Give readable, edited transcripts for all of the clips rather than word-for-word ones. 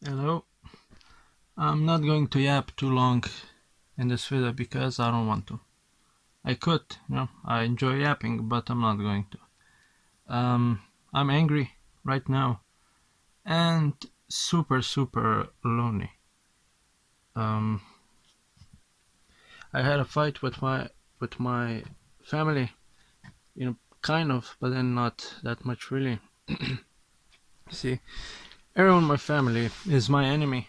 Hello. I'm not going to yap too long in this video because I don't want to. I could, I enjoy yapping, but I'm not going to. I'm angry right now and super lonely. Um, I had a fight with my family, kind of, but then not that much really. See, everyone in my family is my enemy.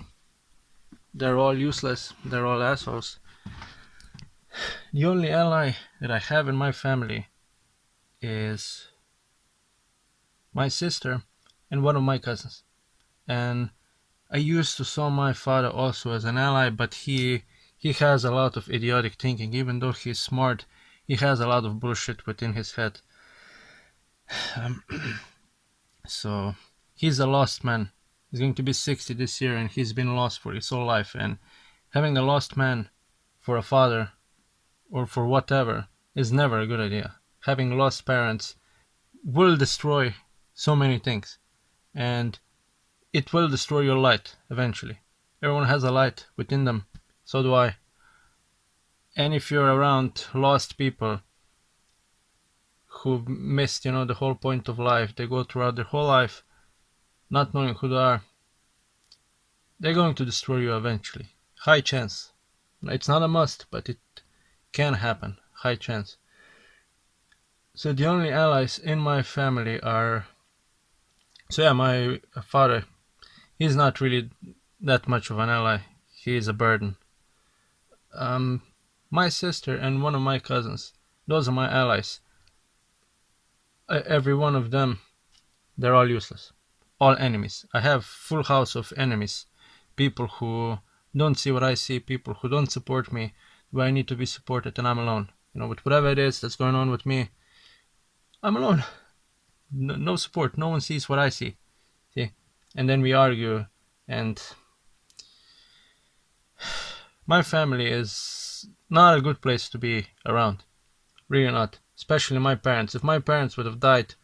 They're all useless. They're all assholes. The only ally that I have in my family is my sister and one of my cousins. And I used to saw my father also as an ally, but he has a lot of idiotic thinking. Even though he's smart, he has a lot of bullshit within his head. Um, so he's a lost man. He's going to be 60 this year, and he's been lost for his whole life. And having a lost man for a father or for whatever is never a good idea. Having lost parents will destroy so many things, and it will destroy your light eventually. Everyone has a light within them, so do I. And if you're around lost people who've missed, the whole point of life, they go throughout their whole life not knowing who they are, they're going to destroy you eventually. High chance. It's not a must, but it can happen. High chance. So the only allies in my family are... So yeah, my father, he's not really that much of an ally. He is a burden. Um, my sister and one of my cousins, those are my allies. Every one of them, they're all useless. All enemies. I have full house of enemies. People who don't see what I see, people who don't support me where I need to be supported, and I'm alone. With whatever it is that's going on with me, I'm alone. No support. No one sees what I see. See? And then we argue, and my family is not a good place to be around. Really not. Especially my parents. If my parents would have died,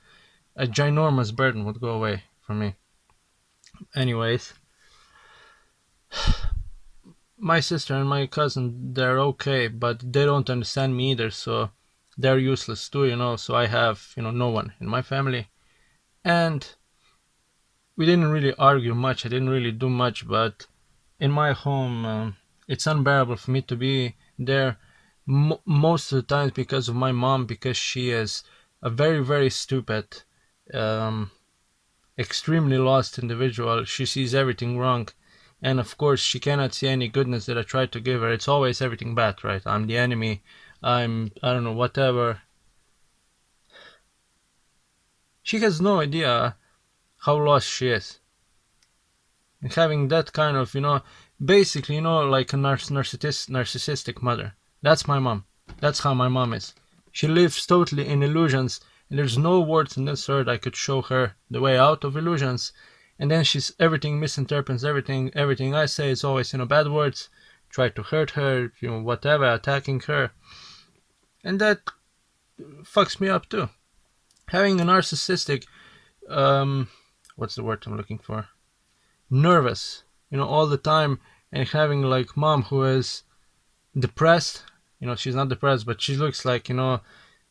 a ginormous burden would go away from me. Anyways, my sister and my cousin, they're okay, but they don't understand me either, so they're useless too, so I have, no one in my family. And we didn't really argue much, I didn't really do much, but in my home, it's unbearable for me to be there most of the times because of my mom, because she is a very stupid, um, extremely lost individual. She sees everything wrong, and of course she cannot see any goodness that I try to give her. It's always everything bad, right? I'm the enemy. I don't know, whatever. She has no idea how lost she is. And having that kind of, basically, like a narcissistic mother. That's my mom. That's how my mom is. She lives totally in illusions, and there's no words in this earth I could show her the way out of illusions. And then she's everything misinterprets everything. Everything I say is always, bad words. Try to hurt her, whatever, attacking her. And that fucks me up too. Having a narcissistic, what's the word I'm looking for? Nervous, all the time, and having like mom who is depressed. She's not depressed, but she looks like,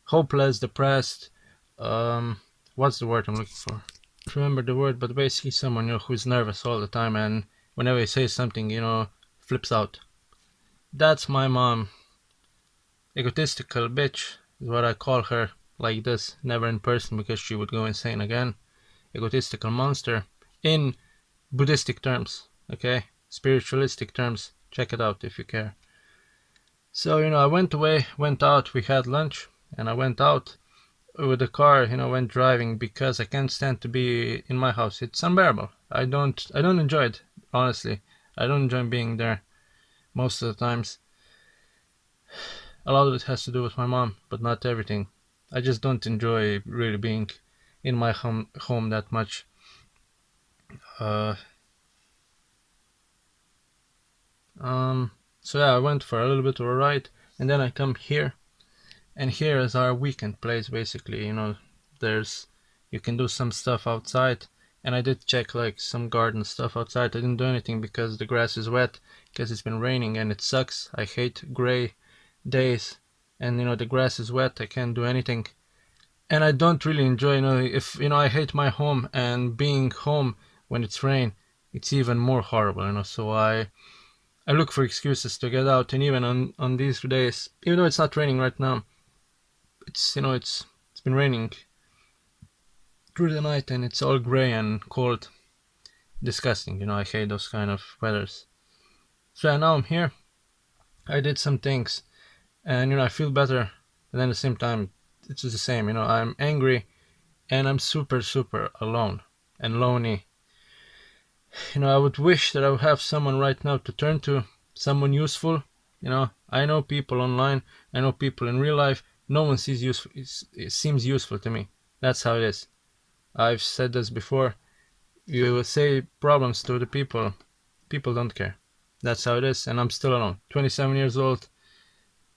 hopeless, depressed. What's the word I'm looking for? I don't remember the word, but basically someone, who's nervous all the time, and whenever he says something, flips out. That's my mom. Egotistical bitch is what I call her, like this, never in person because she would go insane again. Egotistical monster in Buddhistic terms, okay? Spiritualistic terms. Check it out if you care. So, I went out, we had lunch, and I went out with the car, went driving because I can't stand to be in my house. It's unbearable. I don't enjoy it, honestly. I don't enjoy being there most of the times. A lot of it has to do with my mom, but not everything. I just don't enjoy really being in my home that much. So yeah, I went for a little bit of a ride, and then I come here, and here is our weekend place. Basically, you can do some stuff outside. And I did check like some garden stuff outside. I didn't do anything because the grass is wet, because it's been raining and it sucks. I hate gray days, and the grass is wet. I can't do anything, and I don't really enjoy. If I hate my home, and being home when it's rain, it's even more horrible. So I look for excuses to get out, and even on these days, even though it's not raining right now, it's been raining through the night, and it's all gray and cold, disgusting. I hate those kind of weathers. So yeah, now I'm here. I did some things, and I feel better, and then at the same time, it's just the same. I'm angry, and I'm super super alone and lonely. I would wish that I would have someone right now to turn to, someone useful. I know people online, I know people in real life. No one sees useful. It seems useful to me. That's how it is. I've said this before. You say problems to the people. People don't care. That's how it is, and I'm still alone. 27 years old.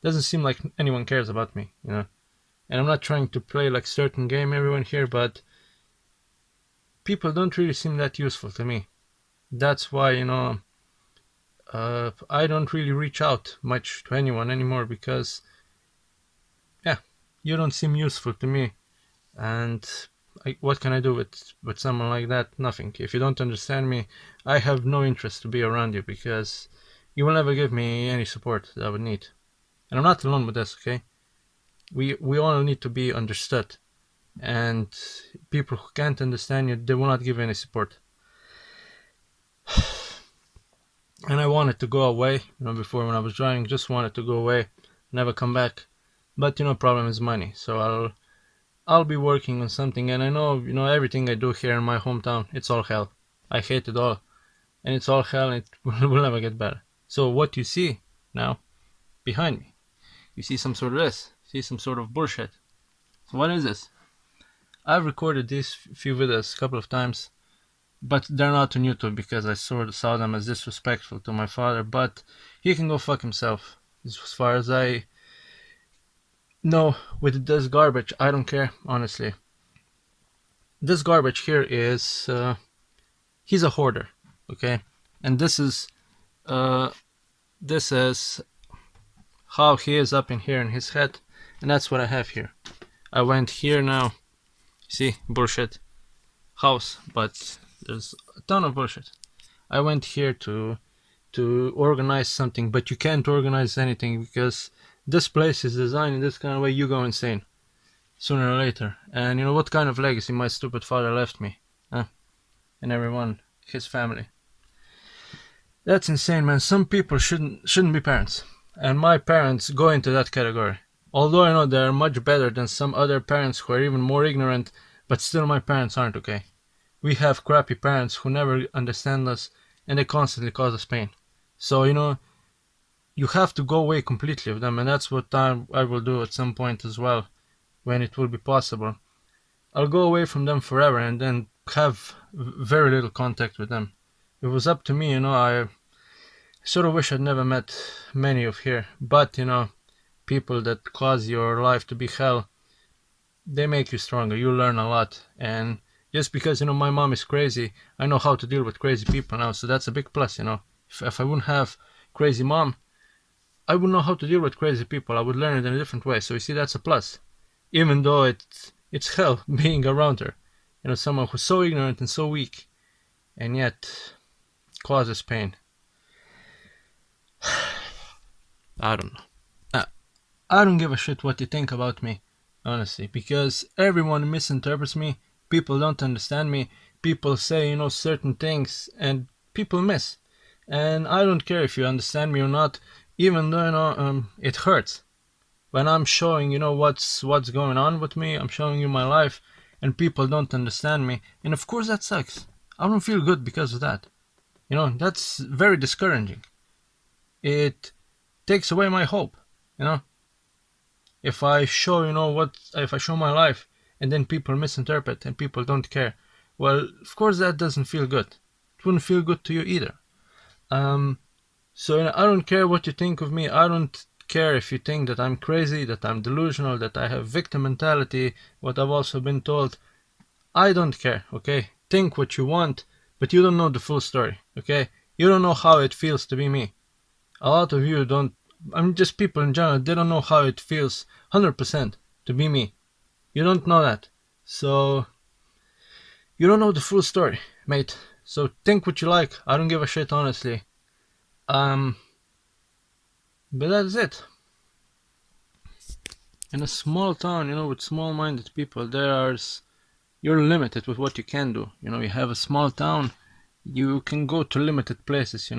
Doesn't seem like anyone cares about me, And I'm not trying to play like certain game everyone here, but people don't really seem that useful to me. That's why, I don't really reach out much to anyone anymore, because, yeah, you don't seem useful to me. And what can I do with someone like that? Nothing. If you don't understand me, I have no interest to be around you, because you will never give me any support that I would need. And I'm not alone with this, okay? We all need to be understood. And people who can't understand you, they will not give any support. And I wanted to go away, before when I was driving, just wanted to go away, never come back. But problem is money, so I'll be working on something, and I know, everything I do here in my hometown, it's all hell. I hate it all, and it's all hell, and it will never get better. So what you see now behind me, you see some sort of this, see some sort of bullshit. So what is this? I've recorded these few videos a couple of times, but they're not on YouTube because I sort of saw them as disrespectful to my father. But he can go fuck himself. As far as I know, with this garbage, I don't care, honestly. This garbage here is, he's a hoarder, okay? And this is how he is up in here in his head, and that's what I have here. I went here now, see, bullshit, house, but there's a ton of bullshit. I went here to organize something, but you can't organize anything because this place is designed in this kind of way. You go insane sooner or later. And what kind of legacy my stupid father left me, huh? And everyone, his family. That's insane, man. Some people shouldn't be parents, and my parents go into that category. Although I know they're much better than some other parents who are even more ignorant, but still my parents aren't okay. We have crappy parents who never understand us, and they constantly cause us pain. So, you have to go away completely of them, and that's what I will do at some point as well, when it will be possible. I'll go away from them forever and then have very little contact with them. If it was up to me, I sort of wish I'd never met many of here, but, people that cause your life to be hell, they make you stronger. You learn a lot, and just because, my mom is crazy, I know how to deal with crazy people now, so that's a big plus, If I wouldn't have crazy mom, I wouldn't know how to deal with crazy people. I would learn it in a different way, so you see, that's a plus. Even though it's hell being around her. Someone who's so ignorant and so weak, and yet causes pain. I don't know. I don't give a shit what you think about me, honestly, because everyone misinterprets me. People don't understand me. People say, certain things, and people miss. And I don't care if you understand me or not, even though, it hurts. When I'm showing, what's going on with me, I'm showing you my life, and people don't understand me. And of course that sucks. I don't feel good because of that. That's very discouraging. It takes away my hope, If I show, if I show my life, and then people misinterpret and people don't care, well, of course that doesn't feel good. It wouldn't feel good to you either. So I don't care what you think of me. I don't care if you think that I'm crazy, that I'm delusional, that I have victim mentality, what I've also been told. I don't care, okay? think what you want, but you don't know the full story, okay? You don't know how it feels to be me. A lot of you don't, I mean, just people in general, they don't know how it feels 100% to be me. You don't know that. So, you don't know the full story, mate. So think what you like. I don't give a shit, honestly. But that's it. In a small town, with small-minded people, you're limited with what you can do. You have a small town, you can go to limited places.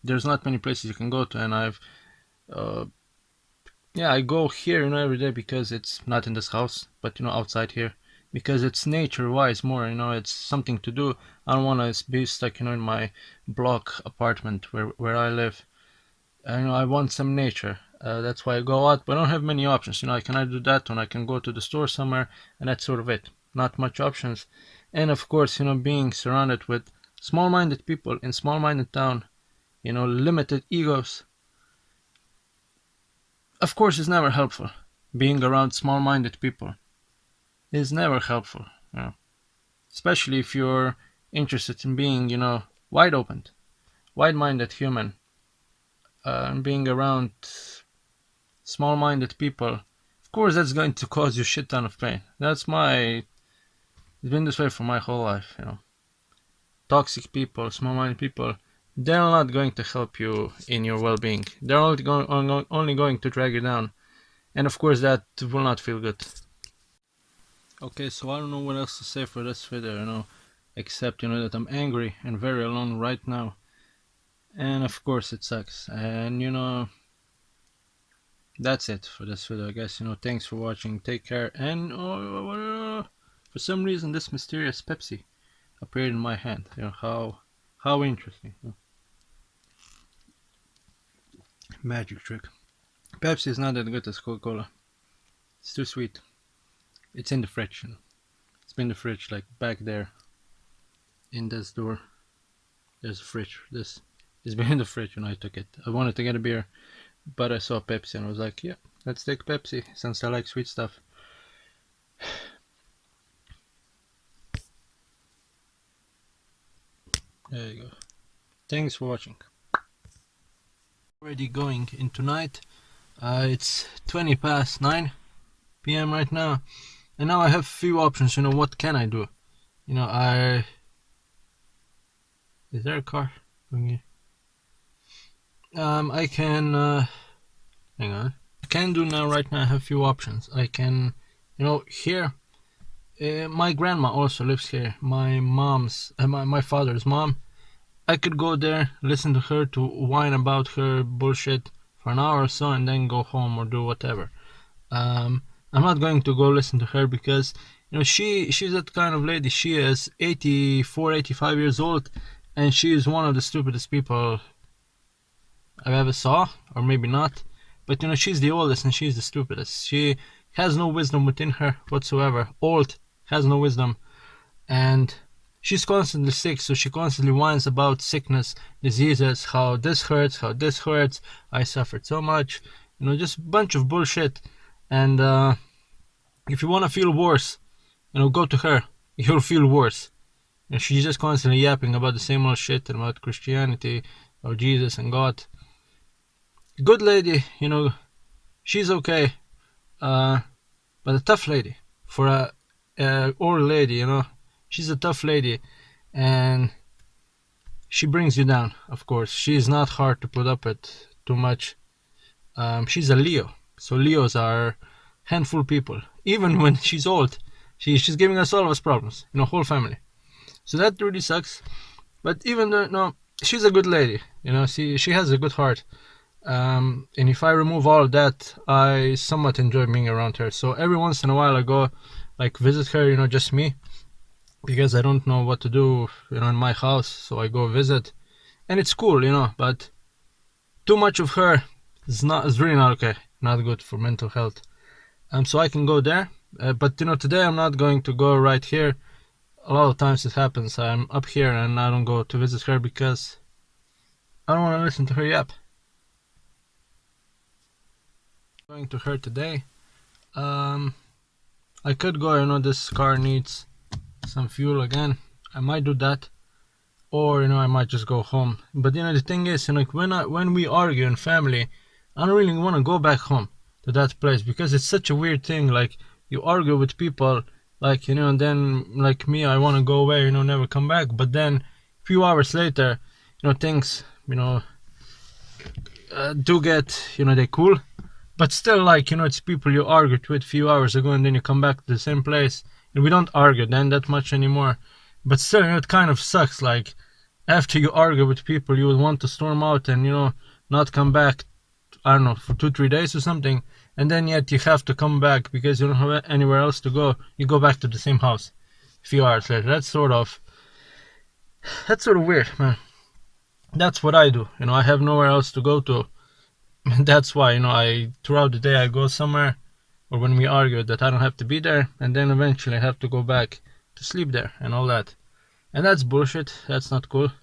There's not many places you can go to, and uh, I go here, every day because it's not in this house, but outside here, because it's nature-wise more. It's something to do. I don't want to be stuck, in my block apartment where I live. I want some nature. That's why I go out, but I don't have many options. I can either do that, or I can go to the store somewhere, and that's sort of it. Not much options. And of course, being surrounded with small-minded people in small-minded town, limited egos. Of course, it's never helpful. Being around small-minded people is never helpful. Especially if you're interested in being, wide open, wide-minded human. And being around small-minded people, of course, that's going to cause you shit ton of pain. It's been this way for my whole life. Toxic people, small-minded people, they're not going to help you in your well-being. They're only going to drag you down, and of course, that will not feel good. Okay, so I don't know what else to say for this video, except that I'm angry and very alone right now, and of course it sucks. And that's it for this video, I guess. Thanks for watching, take care, and for some reason this mysterious Pepsi appeared in my hand. How interesting. Magic trick. Pepsi is not that good as Coca-Cola. It's too sweet. It's in the fridge. It's been in the fridge, like back there in this door. There's a fridge. This has been in the fridge when I took it. I wanted to get a beer, but I saw Pepsi and I was like, yeah, let's take Pepsi since I like sweet stuff. There you go. Thanks for watching. Already going into night. It's 20 past 9 p.m. right now, and now I have few options. What can I do? Is there a car going here? I can hang on. I can do now right now. I have few options. I can, here. My grandma also lives here. My father's mom. I could go there, listen to her to whine about her bullshit for an hour or so, and then go home or do whatever. I'm not going to go listen to her because she's that kind of lady. She is 84, 85 years old, and she is one of the stupidest people I've ever saw, or maybe not. But she's the oldest and she's the stupidest. She has no wisdom within her whatsoever. Old, has no wisdom, and she's constantly sick, so she constantly whines about sickness, diseases, how this hurts, I suffered so much, just a bunch of bullshit. And if you want to feel worse, go to her, you'll feel worse. And she's just constantly yapping about the same old shit about Christianity or Jesus and God. Good lady, she's okay, but a tough lady. For a old lady, she's a tough lady, and she brings you down, of course. She's not hard to put up with too much. She's a Leo, so Leos are handful people. Even when she's old, she's giving us all of us problems, whole family. So that really sucks. But even though, no, she's a good lady, she has a good heart. And if I remove all of that, I somewhat enjoy being around her. So every once in a while I go visit her, just me, because I don't know what to do, in my house. So I go visit, and it's cool, but too much of her is really not okay, not good for mental health. So I can go there, but today I'm not going to go right here. A lot of times it happens I'm up here and I don't go to visit her because I don't want to listen to her yap. Going to her today. I could go, this car needs some fuel again. I might do that, or I might just go home. But the thing is, like when we argue in family, I don't really want to go back home to that place because it's such a weird thing. Like you argue with people, like and then like me, I want to go away, never come back. But then a few hours later, things do get they cool. But still, like it's people you argued with a few hours ago, and then you come back to the same place, and we don't argue then that much anymore. But still, it kind of sucks. Like after you argue with people, you would want to storm out and not come back. I don't know, for 2-3 days or something, and then yet you have to come back because you don't have anywhere else to go. You go back to the same house a few hours later. That's sort of weird, man. That's what I do. I have nowhere else to go to. That's why I throughout the day I go somewhere, or when we argue that I don't have to be there, and then eventually I have to go back to sleep there and all that. And that's bullshit. That's not cool.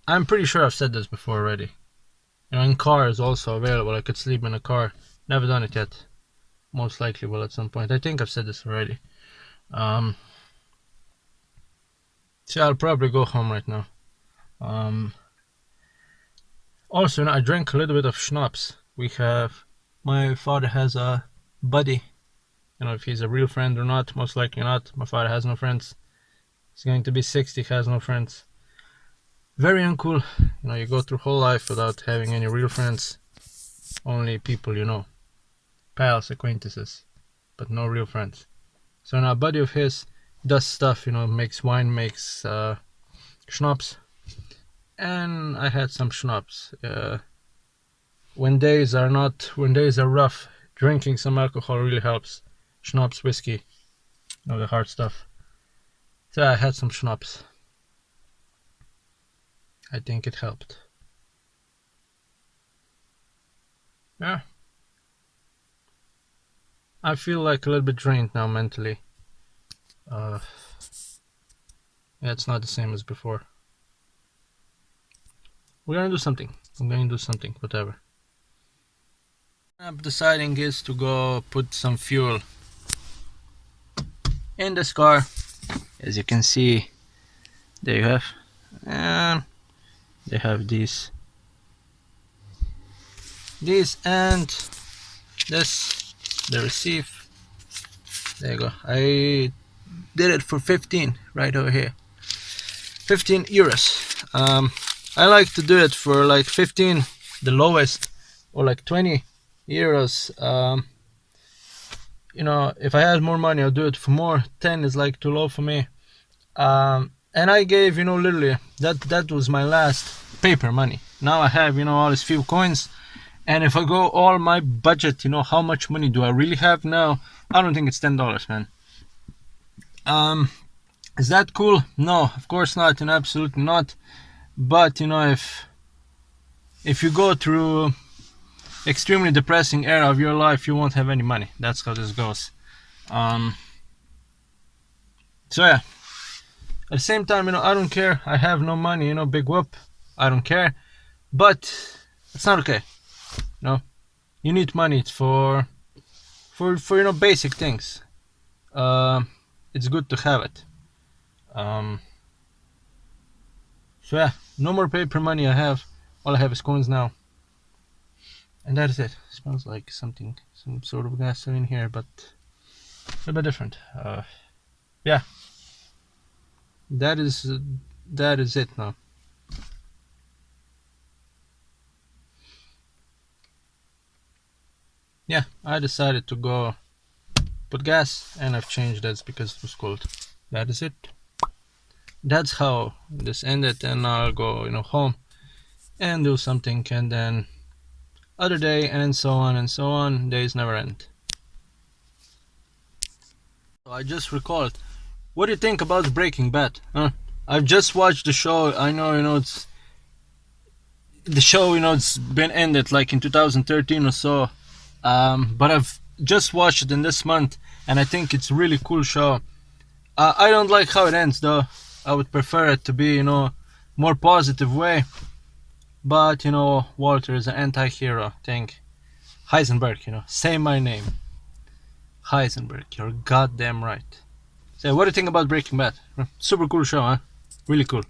I'm pretty sure I've said this before already. In cars also available. I could sleep in a car. Never done it yet. Most likely will at some point. I think I've said this already. So I'll probably go home right now. Also, I drank a little bit of schnapps. My father has a buddy. If he's a real friend or not, most likely not. My father has no friends. He's going to be 60, has no friends. Very uncool. You go through whole life without having any real friends. Only people pals, acquaintances, but no real friends. So now a buddy of his does stuff, makes wine, makes schnapps. And I had some schnapps. When days are rough, drinking some alcohol really helps. Schnapps, whiskey, the hard stuff. So I had some schnapps. I think it helped. Yeah. I feel like a little bit drained now mentally. Yeah, it's not the same as before. We're gonna do something. I'm going to do something, whatever. What I'm deciding is to go put some fuel in this car. As you can see, there you have. And they have these and this, the receive. There you go. I did it for 15 right over here. 15 euros. I like to do it for like 15, the lowest, or like 20 euros. If I had more money, I'll do it for more. 10 is like too low for me. And I gave, literally, that was my last paper money. Now I have, all these few coins. And if I go all my budget, how much money do I really have now? I don't think it's $10, man. Is that cool? No, of course not, absolutely not. But, if you go through extremely depressing era of your life, you won't have any money. That's how this goes. So yeah. At the same time, I don't care. I have no money, big whoop. I don't care. But it's not okay. You need money for basic things. It's good to have it. So yeah, no more paper money I have. All I have is coins now. And that is it. Smells like some sort of gasoline here, but a little bit different. Yeah. That is it now. Yeah, I decided to go put gas, and I've changed that because it was cold. That is it. That's how this ended, and I'll go, home and do something, and then other day, and so on and so on. Days never end. So I just recalled. What do you think about Breaking Bad? I've just watched the show. I know, it's the show. It's been ended like in 2013 or so. But I've just watched it in this month, and I think it's a really cool show. I don't like how it ends, though. I would prefer it to be, more positive way. But Walter is an anti-hero thing. Heisenberg, say my name. Heisenberg, you're goddamn right. So what do you think about Breaking Bad? Super cool show, huh? Really cool.